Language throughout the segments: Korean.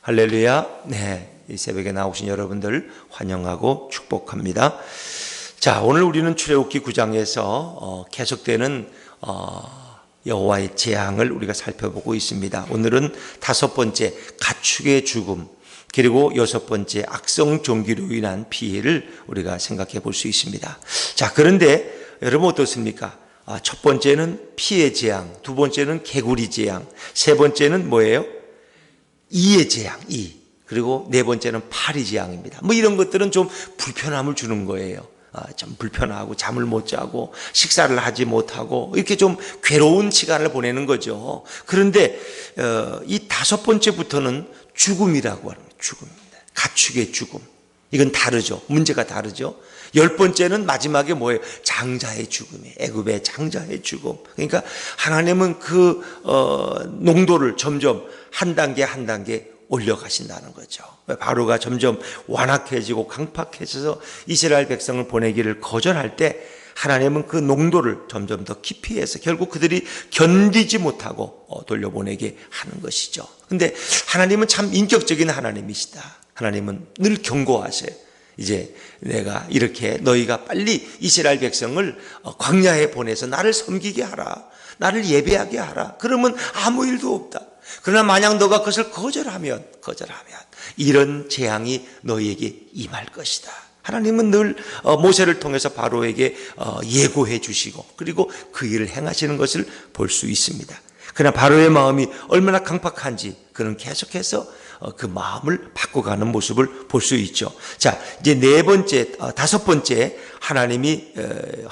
할렐루야. 네, 이 새벽에 나오신 여러분들 환영하고 축복합니다. 자, 오늘 우리는 출애굽기 9장에서 계속되는 여호와의 재앙을 우리가 살펴보고 있습니다. 오늘은 5번째 가축의 죽음, 그리고 6번째 악성 종기로 인한 피해를 우리가 생각해 볼 수 있습니다. 자, 그런데 여러분 어떻습니까? 첫 번째는 피해 재앙, 두 번째는 개구리 재앙, 세 번째는 뭐예요? 이의 재앙, 그리고 네 번째는 파리 재앙입니다. 뭐 이런 것들은 좀 불편함을 주는 거예요. 좀 불편하고 잠을 못 자고 식사를 하지 못하고 이렇게 좀 괴로운 시간을 보내는 거죠. 그런데 이 5번째부터는 죽음이라고 하는 거예요. 죽음입니다. 가축의 죽음. 이건 다르죠. 문제가 다르죠. 10번째는 마지막에 뭐예요? 장자의 죽음이에요. 애굽의 장자의 죽음. 그러니까 하나님은 그 농도를 점점 한 단계 한 단계 올려가신다는 거죠. 바로가 점점 완악해지고 강팍해져서 이스라엘 백성을 보내기를 거절할 때 하나님은 그 농도를 점점 더 깊이 해서 결국 그들이 견디지 못하고 돌려보내게 하는 것이죠. 근데 하나님은 참 인격적인 하나님이시다. 하나님은 늘 경고하세요. 이제 내가 이렇게 너희가 빨리 이스라엘 백성을 광야에 보내서 나를 섬기게 하라. 나를 예배하게 하라. 그러면 아무 일도 없다. 그러나 만약 너가 그것을 거절하면 이런 재앙이 너희에게 임할 것이다. 하나님은 늘 모세를 통해서 바로에게 예고해 주시고 그리고 그 일을 행하시는 것을 볼 수 있습니다. 그러나 바로의 마음이 얼마나 강팍한지 그는 계속해서 그 마음을 바꿔가는 모습을 볼 수 있죠. 자, 이제 5번째 하나님이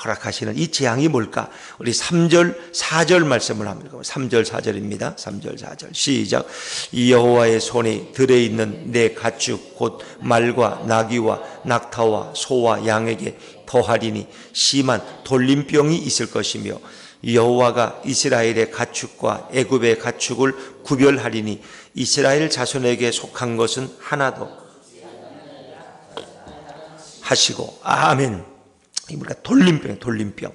허락하시는 이 재앙이 뭘까? 우리 3절, 4절 말씀을 합니다. 3절, 4절입니다. 3절, 4절. 시작. 이 여호와의 손이 들에 있는 내 가축 곧 말과 나귀와 낙타와 소와 양에게 더하리니 심한 돌림병이 있을 것이며 여호와가 이스라엘의 가축과 애굽의 가축을 구별하리니 이스라엘 자손에게 속한 것은 하나도 하시고. 아멘. 우리가 돌림병.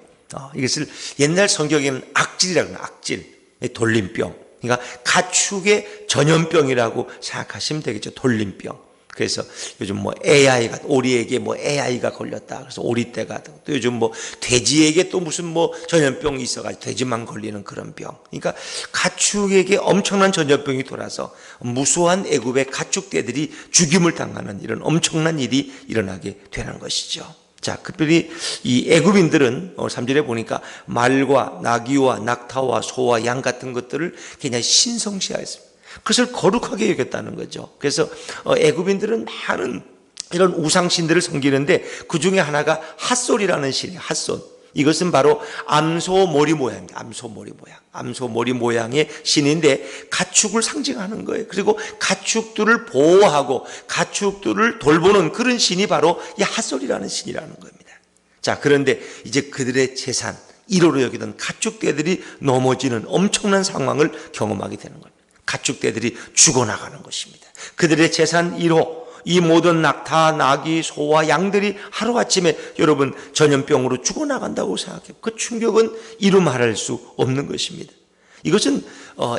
이것을 옛날 성경에는 악질이라고 해요. 악질. 돌림병. 그러니까 가축의 전염병이라고 생각하시면 되겠죠. 돌림병. 그래서 요즘 뭐 AI가, 오리에게 뭐 AI가 걸렸다. 그래서 오리떼가, 또 요즘 뭐 돼지에게 또 무슨 뭐 전염병이 있어가지고 돼지만 걸리는 그런 병. 그러니까 가축에게 엄청난 전염병이 돌아서 무수한 애굽의 가축떼들이 죽임을 당하는 이런 엄청난 일이 일어나게 되는 것이죠. 자, 특별히 이 애굽인들은 3절에 보니까 말과 나귀와 낙타와 소와 양 같은 것들을 굉장히 신성시하였습니다. 그것을 거룩하게 여겼다는 거죠. 그래서 애굽인들은 많은 이런 우상신들을 섬기는데 그 중에 하나가 핫솔이라는 신이에요. 핫솔. 이것은 바로 암소머리 모양입니다. 암소머리 모양의 신인데 가축을 상징하는 거예요. 그리고 가축들을 보호하고 가축들을 돌보는 그런 신이 바로 이 핫솔이라는 신이라는 겁니다. 자, 그런데 이제 그들의 재산 1호로 여기던 가축떼들이 넘어지는 엄청난 상황을 경험하게 되는 겁니다. 가축떼들이 죽어나가는 것입니다. 그들의 재산 1호, 이 모든 낙타, 나귀, 소와 양들이 하루아침에 여러분 전염병으로 죽어나간다고 생각해요. 그 충격은 이루 말할 수 없는 것입니다. 이것은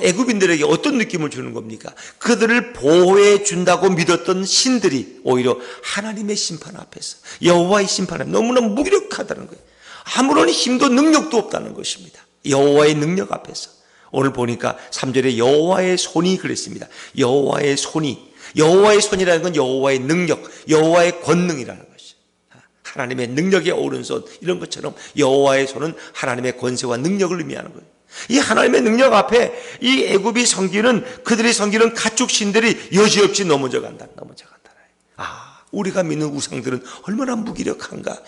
애굽인들에게 어떤 느낌을 주는 겁니까? 그들을 보호해 준다고 믿었던 신들이 오히려 하나님의 심판 앞에서, 여호와의 심판 앞에 너무나 무기력하다는 거예요. 아무런 힘도 능력도 없다는 것입니다. 여호와의 능력 앞에서. 오늘 보니까 3절에 여호와의 손이 그랬습니다. 여호와의 손이라는 건 여호와의 능력, 여호와의 권능이라는 것이죠. 하나님의 능력의 오른손, 이런 것처럼 여호와의 손은 하나님의 권세와 능력을 의미하는 거예요. 이 하나님의 능력 앞에 이 애굽이 그들이 섬기는 가축신들이 여지없이 넘어져 간다. 우리가 믿는 우상들은 얼마나 무기력한가.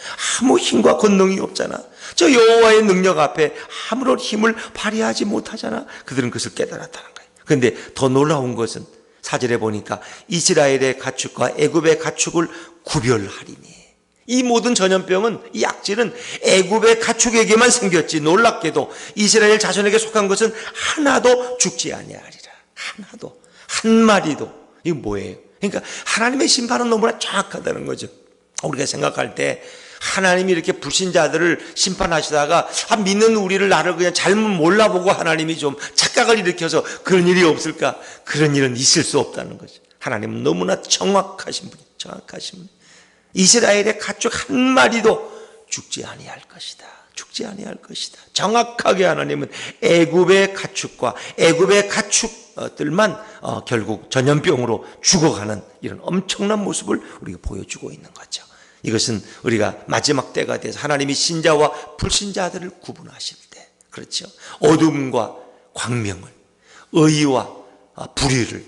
아무 힘과 권능이 없잖아. 저 여호와의 능력 앞에 아무런 힘을 발휘하지 못하잖아. 그들은 그것을 깨달았다는 거예요. 그런데 더 놀라운 것은 4절에 보니까 이스라엘의 가축과 애굽의 가축을 구별하리니. 이 모든 전염병은, 이 악질은 애굽의 가축에게만 생겼지 놀랍게도 이스라엘 자손에게 속한 것은 하나도 죽지 아니하리라. 하나도, 한 마리도. 이거 뭐예요? 그러니까 하나님의 심판은 너무나 정확하다는 거죠. 우리가 생각할 때 하나님이 이렇게 불신자들을 심판하시다가 믿는 우리를 나를 그냥 잘못 몰라보고 하나님이 좀 착각을 일으켜서 그런 일이 없을까? 그런 일은 있을 수 없다는 거죠. 하나님은 너무나 정확하신 분이에요. 정확하신 분. 이스라엘의 가축 한 마리도 죽지 아니할 것이다. 죽지 아니할 것이다. 정확하게 하나님은 애굽의 가축과 애굽의 가축들만 결국 전염병으로 죽어가는 이런 엄청난 모습을 우리가 보여주고 있는 거죠. 이것은 우리가 마지막 때가 돼서 하나님이 신자와 불신자들을 구분하실 때, 그렇죠. 어둠과 광명을, 의와 불의를,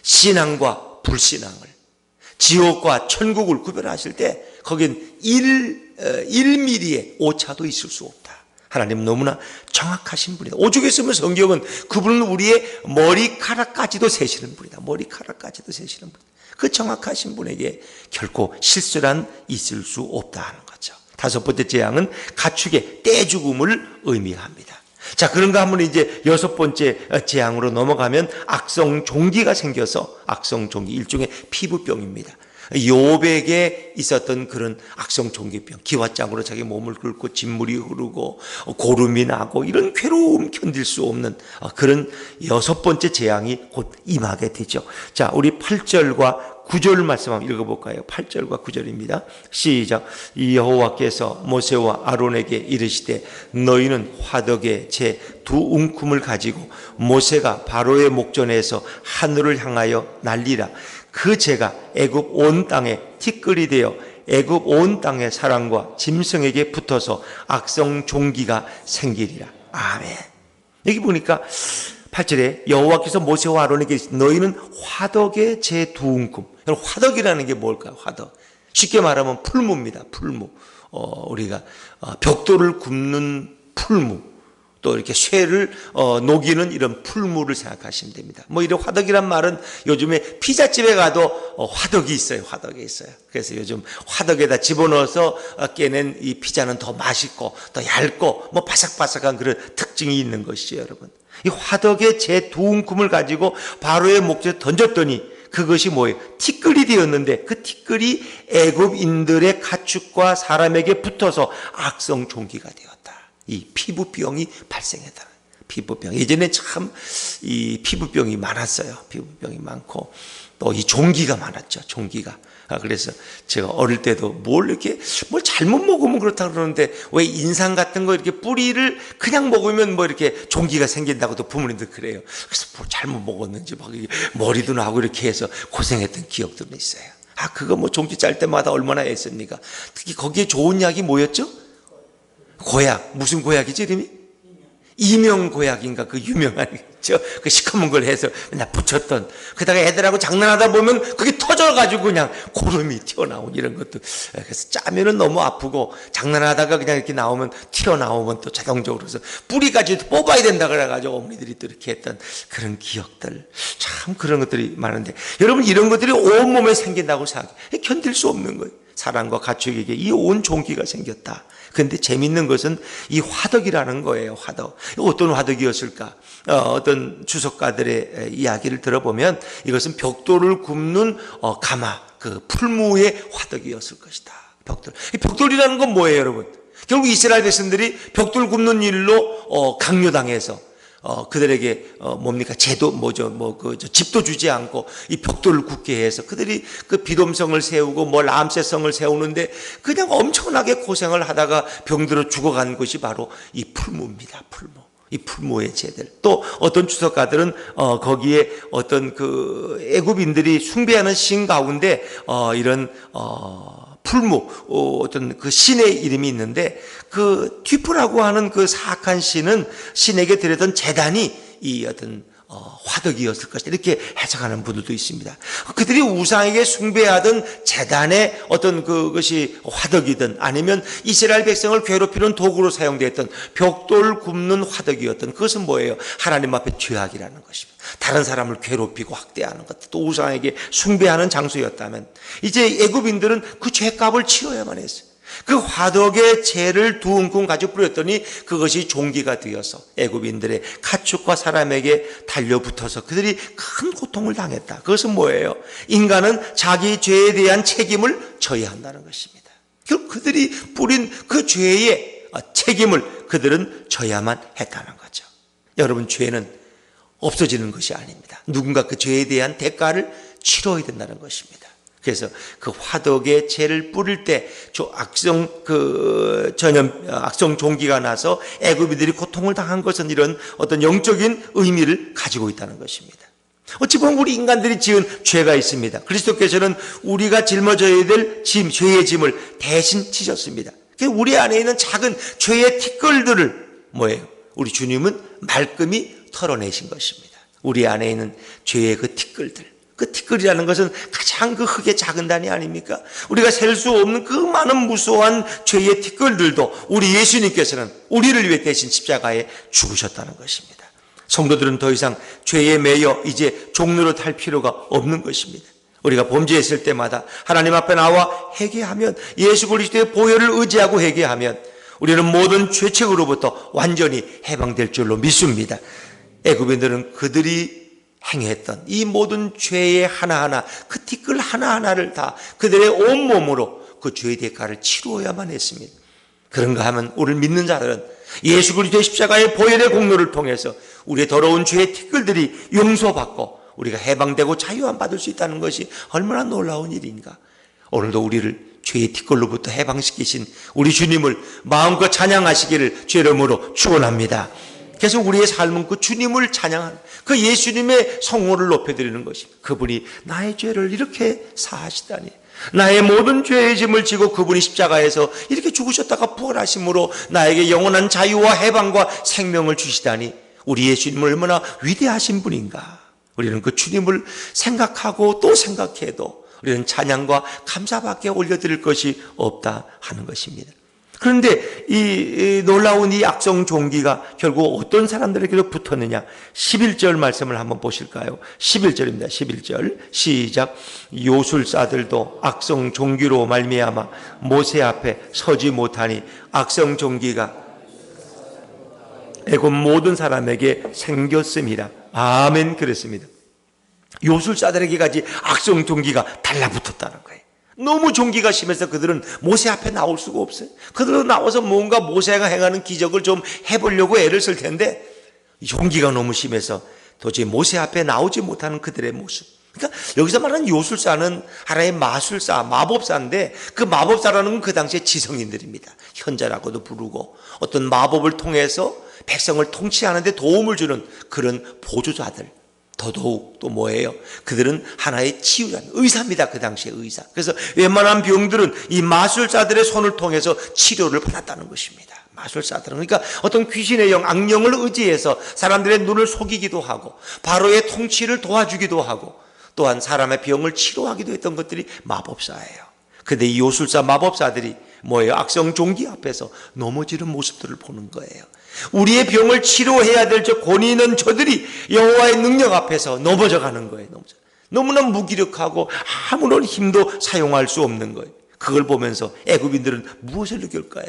신앙과 불신앙을, 지옥과 천국을 구별하실 때 거긴 1mm의 오차도 있을 수 없다. 하나님은 너무나 정확하신 분이다. 오죽 했으면 성경은 그분은 우리의 머리카락까지도 세시는 분이다. 머리카락까지도 세시는 분이다. 그 정확하신 분에게 결코 실수란 있을 수 없다 하는 거죠. 다섯 번째 재앙은 가축의 떼죽음을 의미합니다. 자, 그런가 하면 이제 여섯 번째 재앙으로 넘어가면 악성종기가 생겨서, 악성종기 일종의 피부병입니다. 욥에게 있었던 그런 악성종기병, 기왓장으로 자기 몸을 긁고 진물이 흐르고 고름이 나고 이런 괴로움 견딜 수 없는 그런 여섯 번째 재앙이 곧 임하게 되죠. 자, 우리 8절과 9절 말씀 한번 읽어볼까요? 8절과 9절입니다. 시작. 여호와께서 모세와 아론에게 이르시되 너희는 화덕에 제 두 웅큼을 가지고 모세가 바로의 목전에서 하늘을 향하여 날리라. 그 재가 애굽 온 땅에 티끌이 되어 애굽 온 땅의 사람과 짐승에게 붙어서 악성 종기가 생기리라. 아멘. 여기 보니까 8절에 여호와께서 모세와 아론에게 너희는 화덕의 제 두 웅큼. 화덕이라는 게 뭘까요? 화덕. 쉽게 말하면 풀무입니다. 풀무. 우리가 벽돌을 굽는 풀무, 또 이렇게 쇠를 녹이는 이런 풀무를 생각하시면 됩니다. 뭐 이런 화덕이란 말은 요즘에 피자집에 가도 화덕이 있어요. 화덕이 있어요. 그래서 요즘 화덕에다 집어넣어서 깨낸 이 피자는 더 맛있고 더 얇고 뭐 바삭바삭한 그런 특징이 있는 것이죠, 여러분. 이 화덕의 제 두 웅큼을 가지고 바로의 목전에 던졌더니 그것이 뭐예요? 티끌이 되었는데 그 티끌이 애굽인들의 가축과 사람에게 붙어서 악성 종기가 되었다. 이 피부병이 발생했다. 피부병. 예전에 참 이 피부병이 많았어요. 피부병이 많고 또 이 종기가 많았죠. 종기가. 그래서 제가 어릴 때도 뭘 잘못 먹으면 그렇다 그러는데 왜 인삼 같은 거 이렇게 뿌리를 그냥 먹으면 뭐 이렇게 종기가 생긴다고도 부모님들 그래요. 그래서 뭘 잘못 먹었는지 막 머리도 나고 이렇게 해서 고생했던 기억들은 있어요. 그거 뭐 종기 짤 때마다 얼마나 애씁니까? 특히 거기에 좋은 약이 뭐였죠? 고약. 무슨 고약이지 이름이? 이명고약인가 그 유명한 그 시커먼 걸 해서 맨날 붙였던, 그다가 애들하고 장난하다 보면 그게 터져가지고 그냥 고름이 튀어나오고 이런 것도. 그래서 짜면은 너무 아프고 장난하다가 그냥 이렇게 나오면 튀어나오면 또 자동적으로 해서 뿌리까지 뽑아야 된다 그래가지고 어머니들이 또 이렇게 했던 그런 기억들. 참 그런 것들이 많은데 여러분, 이런 것들이 온몸에 생긴다고 생각해. 견딜 수 없는 거예요. 사람과 가축에게 이 온 종기가 생겼다. 그런데 재밌는 것은 이 화덕이라는 거예요. 화덕. 어떤 화덕이었을까? 어떤 주석가들의 이야기를 들어보면 이것은 벽돌을 굽는 가마, 그 풀무의 화덕이었을 것이다. 벽돌. 이 벽돌이라는 건 뭐예요, 여러분? 결국 이스라엘 백성들이 벽돌 굽는 일로 강요당해서 그들에게 뭡니까? 제도 집도 주지 않고 이 벽돌을 굳게 해서 그들이 그 비돔성을 세우고 뭐 람세성을 세우는데 그냥 엄청나게 고생을 하다가 병들어 죽어간 것이 바로 이 풀무입니다. 풀무. 이 풀무의 제들. 또 어떤 주석가들은 거기에 어떤 그 애굽인들이 숭배하는 신 가운데 이런 풀무, 어떤 그 신의 이름이 있는데 그 뒤프라고 하는 그 사악한 신은 신에게 드렸던 제단이 이 어떤 화덕이었을 것이다. 이렇게 해석하는 분들도 있습니다. 그들이 우상에게 숭배하던 제단의 어떤 그것이 화덕이든 아니면 이스라엘 백성을 괴롭히는 도구로 사용되었던 벽돌 굽는 화덕이었던 그것은 뭐예요? 하나님 앞에 죄악이라는 것입니다. 다른 사람을 괴롭히고 학대하는 것, 또 우상에게 숭배하는 장소였다면 이제 애굽인들은 그 죄값을 치러야만 했어요. 그 화덕의 재를 두 웅큼 가지고 뿌렸더니 그것이 종기가 되어서 애굽인들의 가축과 사람에게 달려붙어서 그들이 큰 고통을 당했다. 그것은 뭐예요? 인간은 자기 죄에 대한 책임을 져야 한다는 것입니다. 결국 그들이 뿌린 그 죄의 책임을 그들은 져야만 했다는 거죠. 여러분, 죄는 없어지는 것이 아닙니다. 누군가 그 죄에 대한 대가를 치러야 된다는 것입니다. 그래서 그 화덕에 재를 뿌릴 때 악성 종기가 나서 애굽인들이 고통을 당한 것은 이런 어떤 영적인 의미를 가지고 있다는 것입니다. 어찌 보면 우리 인간들이 지은 죄가 있습니다. 그리스도께서는 우리가 짊어져야 될 짐, 죄의 짐을 대신 지셨습니다. 우리 안에 있는 작은 죄의 티끌들을 우리 주님은 말끔히 털어내신 것입니다. 우리 안에 있는 죄의 그 티끌들. 그 티끌이라는 것은 가장 그 흙의 작은 단위 아닙니까? 우리가 셀 수 없는 그 많은 무수한 죄의 티끌들도 우리 예수님께서는 우리를 위해 대신 십자가에 죽으셨다는 것입니다. 성도들은 더 이상 죄에 매여 이제 종로로 탈 필요가 없는 것입니다. 우리가 범죄했을 때마다 하나님 앞에 나와 회개하면, 예수 그리스도의 보혈을 의지하고 회개하면 우리는 모든 죄책으로부터 완전히 해방될 줄로 믿습니다. 애굽인들은 그들이 행했던 이 모든 죄의 하나하나, 그 티끌 하나하나를 다 그들의 온몸으로 그 죄의 대가를 치루어야만 했습니다. 그런가 하면 우리를 믿는 자들은 예수 그리스도의 십자가의 보혈의 공로를 통해서 우리의 더러운 죄의 티끌들이 용서받고 우리가 해방되고 자유함 받을 수 있다는 것이 얼마나 놀라운 일인가. 오늘도 우리를 죄의 티끌로부터 해방시키신 우리 주님을 마음껏 찬양하시기를 주의 이름으로 축원합니다. 그래서 우리의 삶은 그 주님을 찬양하는, 그 예수님의 성호를 높여드리는 것입니다. 그분이 나의 죄를 이렇게 사하시다니, 나의 모든 죄의 짐을 지고 그분이 십자가에서 이렇게 죽으셨다가 부활하심으로 나에게 영원한 자유와 해방과 생명을 주시다니, 우리 예수님은 얼마나 위대하신 분인가. 우리는 그 주님을 생각하고 또 생각해도 우리는 찬양과 감사밖에 올려드릴 것이 없다 하는 것입니다. 그런데 이 놀라운 이 악성 종기가 결국 어떤 사람들에게도 붙었느냐. 11절 말씀을 한번 보실까요? 11절입니다. 11절 시작. 요술사들도 악성 종기로 말미암아 모세 앞에 서지 못하니 악성 종기가 애굽 모든 사람에게 생겼음이라. 아멘. 그랬습니다. 요술사들에게까지 악성 종기가 달라붙었다는 거예요. 너무 종기가 심해서 그들은 모세 앞에 나올 수가 없어요. 그들은 나와서 뭔가 모세가 행하는 기적을 좀 해보려고 애를 쓸 텐데 종기가 너무 심해서 도저히 모세 앞에 나오지 못하는 그들의 모습. 그러니까 여기서 말하는 요술사는 하나의 마술사, 마법사인데 그 마법사라는 건 그 당시에 지성인들입니다. 현자라고도 부르고 어떤 마법을 통해서 백성을 통치하는 데 도움을 주는 그런 보조자들. 더더욱 또 뭐예요? 그들은 하나의 치유자, 의사입니다. 그 당시에 의사. 그래서 웬만한 병들은 이 마술사들의 손을 통해서 치료를 받았다는 것입니다. 마술사들은 그러니까 어떤 귀신의 영, 악령을 의지해서 사람들의 눈을 속이기도 하고 바로의 통치를 도와주기도 하고 또한 사람의 병을 치료하기도 했던 것들이 마법사예요. 그런데 이 요술사 마법사들이 뭐예요? 악성 종기 앞에서 넘어지는 모습들을 보는 거예요. 우리의 병을 치료해야 될 저 권위 있는 저들이 여호와의 능력 앞에서 넘어져 가는 거예요. 너무나 무기력하고 아무런 힘도 사용할 수 없는 거예요. 그걸 보면서 애굽인들은 무엇을 느낄까요?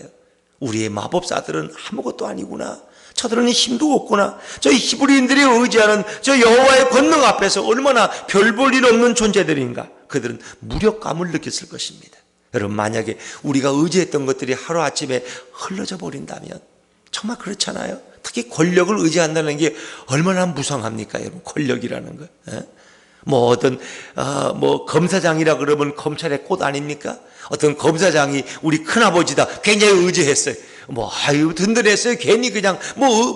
우리의 마법사들은 아무것도 아니구나. 저들은 힘도 없구나. 저 히브리인들이 의지하는 저 여호와의 권능 앞에서 얼마나 별 볼 일 없는 존재들인가. 그들은 무력감을 느꼈을 것입니다. 여러분, 만약에 우리가 의지했던 것들이 하루아침에 흘러져 버린다면 정말 그렇잖아요. 특히 권력을 의지한다는 게 얼마나 무상합니까, 여러분? 권력이라는 거. 뭐 어떤 검사장이라 그러면 검찰의 꽃 아닙니까? 어떤 검사장이 우리 큰아버지다 굉장히 의지했어요. 아유 든든했어요. 괜히 그냥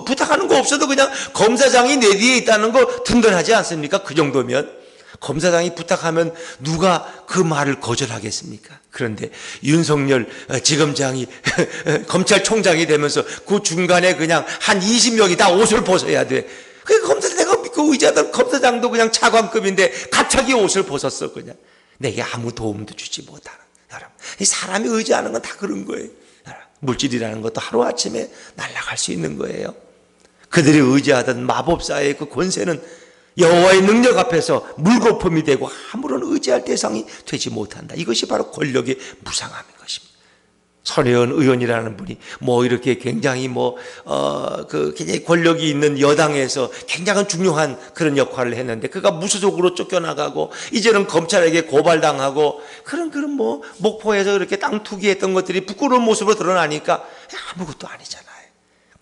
부탁하는 거 없어도 그냥 검사장이 내 뒤에 있다는 거 든든하지 않습니까? 그 정도면. 검사장이 부탁하면 누가 그 말을 거절하겠습니까? 그런데 윤석열 지검장이 검찰총장이 되면서 그 중간에 그냥 한 20명이 다 옷을 벗어야 돼. 그 검사 내가 믿고 의지하던 검사장도 그냥 차관급인데 갑자기 옷을 벗었어. 그냥 내게 아무 도움도 주지 못하는. 여러분, 이 사람이 의지하는 건 다 그런 거예요. 물질이라는 것도 하루아침에 날아갈 수 있는 거예요. 그들이 의지하던 마법사의 그 권세는 여호와의 능력 앞에서 물거품이 되고 아무런 의지할 대상이 되지 못한다. 이것이 바로 권력의 무상함인 것입니다. 손혜원 의원이라는 분이 이렇게 굉장히 굉장히 권력이 있는 여당에서 굉장한 중요한 그런 역할을 했는데 그가 무소속으로 쫓겨나가고 이제는 검찰에게 고발당하고 그런 목포에서 그렇게 땅 투기했던 것들이 부끄러운 모습으로 드러나니까 아무것도 아니잖아요.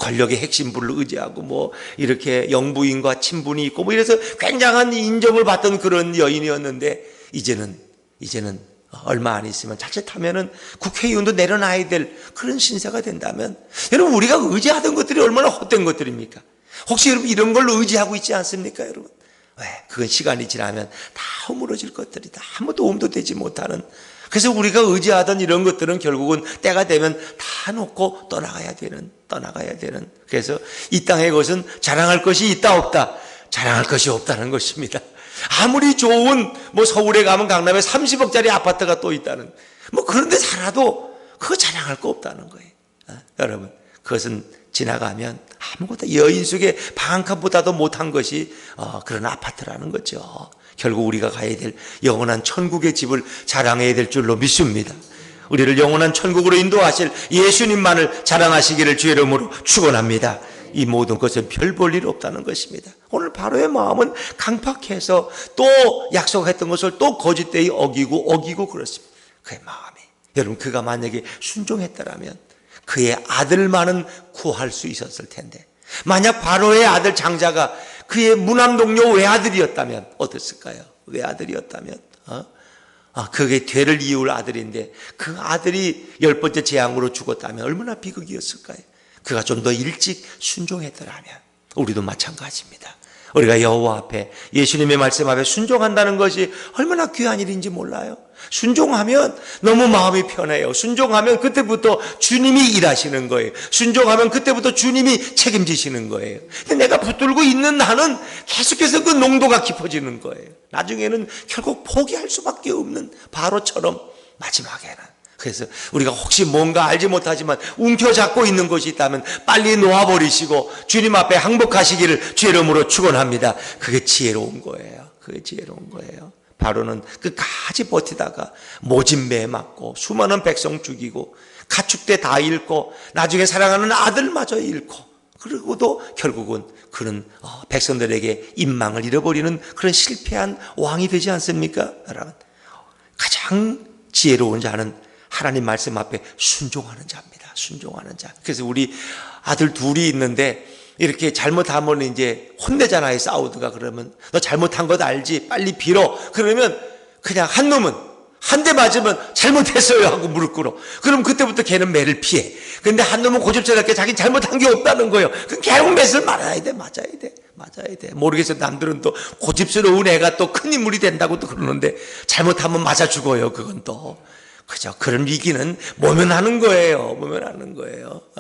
권력의 핵심부를 의지하고 뭐 이렇게 영부인과 친분이 있고 뭐 이래서 굉장한 인정을 받던 그런 여인이었는데 이제는 얼마 안 있으면 자칫하면은 국회의원도 내려놔야 될 그런 신세가 된다면 여러분 우리가 의지하던 것들이 얼마나 헛된 것들입니까? 혹시 여러분 이런 걸로 의지하고 있지 않습니까 여러분? 왜? 그건 시간이 지나면 다 허물어질 것들이다. 아무 도움도 되지 못하는. 그래서 우리가 의지하던 이런 것들은 결국은 때가 되면 다 놓고 떠나가야 되는. 그래서 이 땅의 것은 자랑할 것이 있다 없다. 자랑할 것이 없다는 것입니다. 아무리 좋은 뭐 서울에 가면 강남에 30억짜리 아파트가 또 있다는 뭐 그런 데 살아도 그거 자랑할 거 없다는 거예요. 여러분 그것은 지나가면 아무것도 여인 속에 방 한 칸보다도 못한 것이 그런 아파트라는 거죠. 결국 우리가 가야 될 영원한 천국의 집을 자랑해야 될 줄로 믿습니다. 우리를 영원한 천국으로 인도하실 예수님만을 자랑하시기를 주의 이름으로 축원합니다. 이 모든 것은 별 볼 일 없다는 것입니다. 오늘 바로의 마음은 강팍해서 또 약속했던 것을 또 거짓되이 어기고 그렇습니다. 그의 마음이. 여러분 그가 만약에 순종했더라면 그의 아들만은 구할 수 있었을 텐데 만약 바로의 아들 장자가 그의 무남동료 외아들이었다면 어땠을까요? 외아들이었다면 그게 죄를 이을 아들인데 그 아들이 10번째 재앙으로 죽었다면 얼마나 비극이었을까요? 그가 좀 더 일찍 순종했더라면 우리도 마찬가지입니다. 우리가 여호와 앞에 예수님의 말씀 앞에 순종한다는 것이 얼마나 귀한 일인지 몰라요. 순종하면 너무 마음이 편해요. 순종하면 그때부터 주님이 일하시는 거예요. 순종하면 그때부터 주님이 책임지시는 거예요. 근데 내가 붙들고 있는 한은 계속해서 그 농도가 깊어지는 거예요. 나중에는 결국 포기할 수밖에 없는 바로처럼 마지막에는. 그래서 우리가 혹시 뭔가 알지 못하지만 움켜잡고 있는 것이 있다면 빨리 놓아버리시고 주님 앞에 항복하시기를 주의 이름으로 축원합니다. 그게 지혜로운 거예요. 바로는 끝까지 버티다가 모진매에 맞고 수많은 백성 죽이고 가축대 다 잃고 나중에 사랑하는 아들마저 잃고 그리고도 결국은 그런 백성들에게 인망을 잃어버리는 그런 실패한 왕이 되지 않습니까? 여러분 가장 지혜로운 자는 하나님 말씀 앞에 순종하는 자입니다. 순종하는 자. 그래서 우리 아들 둘이 있는데 이렇게 잘못하면 이제 혼내잖아요. 싸우다가 그러면 너 잘못한 것 알지? 빨리 빌어. 그러면 그냥 한 놈은 한 대 맞으면 잘못했어요 하고 무릎 꿇어. 그럼 그때부터 걔는 매를 피해. 근데 한 놈은 고집스럽게 자기 잘못한 게 없다는 거예요. 그럼 결국 매를 맞아야 돼. 모르겠어요. 남들은 또 고집스러운 애가 또 큰 인물이 된다고 또 그러는데 잘못하면 맞아 죽어요. 그건 또. 그죠? 그런 위기는 모면하는 거예요.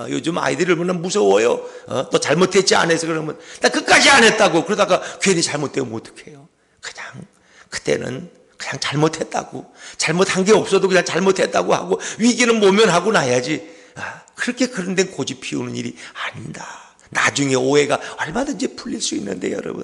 요즘 아이들이 얼마나 무서워요. 또 잘못했지 안 해서 그러면 나 끝까지 안 했다고 그러다가 괜히 잘못되면 어떡해요? 그때는 그냥 잘못했다고 잘못한 게 없어도 그냥 잘못했다고 하고 위기는 모면하고 나야지. 그렇게 그런 데 고집 피우는 일이 아니다. 나중에 오해가 얼마든지 풀릴 수 있는데 여러분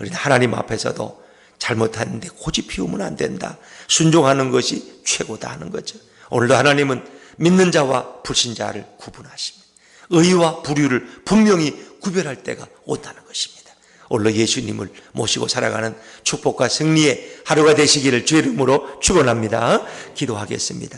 우리는 하나님 앞에서도 잘못하는데 고집 피우면 안 된다. 순종하는 것이 최고다 하는 거죠. 오늘도 하나님은 믿는 자와 불신자를 구분하십니다. 의와 불의를 분명히 구별할 때가 온다는 것입니다. 오늘도 예수님을 모시고 살아가는 축복과 승리의 하루가 되시기를 주의 이름으로 축원합니다. 기도하겠습니다.